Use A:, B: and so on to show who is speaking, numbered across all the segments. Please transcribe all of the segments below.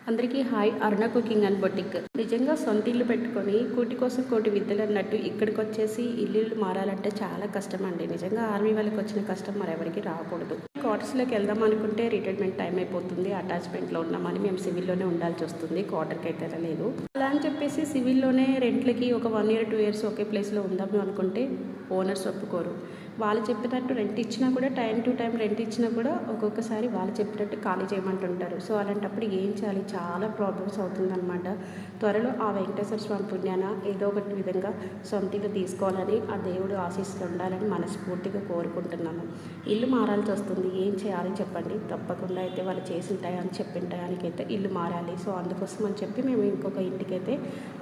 A: అందరికీ hi. Aruna cooking and boutique. నిజంగా సొంత ఇల్లు పెట్టుకొని కూటి కోసం కోటి విద్యలు అన్నట్టు ఇక్కడికి వచ్చేసి ఇల్లు మారాలంటే చాలా కష్టం అండి. నిజంగా ఆర్మీ వాళ్ళకి వచ్చిన కష్టం మరెవరికి రాకూడదు. క్వార్టర్స్లోకి వెళ్దాం అనుకుంటే రిటైర్మెంట్ టైం అయిపోతుంది. అటాచ్మెంట్లో ఉన్నామని మేము సివిల్లోనే ఉండాల్సి వస్తుంది. క్వార్టర్కి అయితే వెళ్ళలేదు. అలా అని చెప్పేసి సివిల్లోనే రెంట్లకి ఒక 1 year 2 years ఒకే ప్లేస్లో ఉందాము అనుకుంటే ఓనర్స్ ఒప్పుకోరు. వాళ్ళు చెప్పినట్టు రెంట్ ఇచ్చినా కూడా టైం టు టైం రెంట్ ఇచ్చినా కూడా ఒక్కొక్కసారి వాళ్ళు చెప్పినట్టు ఖాళీ చేయమంటుంటారు. సో అలాంటప్పుడు ఏం చేయాలి, చాలా ప్రాబ్లమ్స్ అవుతుందన్నమాట. త్వరలో ఆ వెంకటేశ్వర స్వామి పుణ్యాన ఏదో ఒకటి విధంగా సొంతగా తీసుకోవాలని, ఆ దేవుడు ఆశీస్సులు ఉండాలని మనస్ఫూర్తిగా కోరుకుంటున్నాను. ఇల్లు మారాల్సి వస్తుంది, ఏం చేయాలి చెప్పండి. తప్పకుండా అయితే వాళ్ళు చేసింటాయి అని చెప్పిన టయానికైతే ఇల్లు మారాలి. సో అందుకోసం అని చెప్పి మేము ఇంకొక ఇంటికైతే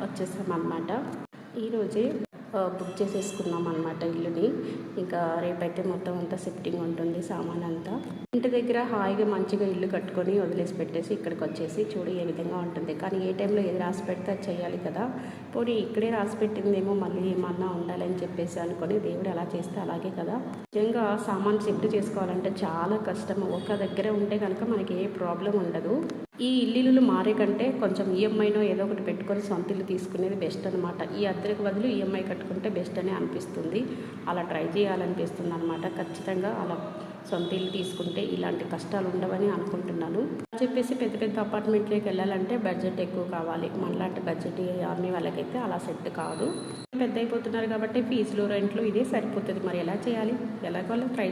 A: వచ్చేసామన్నమాట. ఈరోజే బుక్ చేసేసుకున్నాం అనమాట ఇల్లుని. ఇంకా రేపైతే మొత్తం అంతా షిఫ్టింగ్ ఉంటుంది, సామాన్ అంతా. ఇంటి దగ్గర హాయిగా మంచిగా ఇల్లు కట్టుకొని వదిలేసి పెట్టేసి ఇక్కడికి వచ్చేసి చూడు ఏ విధంగా ఉంటుంది. కానీ ఏ టైంలో ఏది రాసి పెడితే అది చేయాలి కదా. పోనీ ఇక్కడే రాసి పెట్టిందేమో మళ్ళీ ఏమన్నా ఉండాలని చెప్పేసి అనుకొని దేవుడు ఎలా చేస్తే అలాగే కదా. నిజంగా సామాన్ షిఫ్ట్ చేసుకోవాలంటే చాలా కష్టం. ఒక దగ్గర ఉంటే కనుక మనకి ఏ ప్రాబ్లం ఉండదు. ఈ ఇల్లులు మారే కంటే కొంచెం ఈఎంఐనో ఏదో ఒకటి పెట్టుకొని సొంత ఇల్లు తీసుకునేది బెస్ట్ అనమాట. ఈ అద్దెకు బదులు ఈఎంఐ కట్టుకుంటే బెస్ట్ అని అనిపిస్తుంది. అలా ట్రై చేయాలనిపిస్తుంది అనమాట. ఖచ్చితంగా అలా సొంత ఇల్లు తీసుకుంటే ఇలాంటి కష్టాలు ఉండవని అనుకుంటున్నాను. చెప్పేసి పెద్ద పెద్ద అపార్ట్మెంట్లోకి వెళ్ళాలంటే బడ్జెట్ ఎక్కువ కావాలి. మనలాంటి బడ్జెట్ ఆర్మీ వాళ్ళకైతే అలా సెట్ కాదు. పెద్ద అయిపోతున్నారు కాబట్టి ఫీజులు రెంట్లు ఇదే సరిపోతుంది. మరి ఎలా చేయాలి, ఎలాగో ట్రై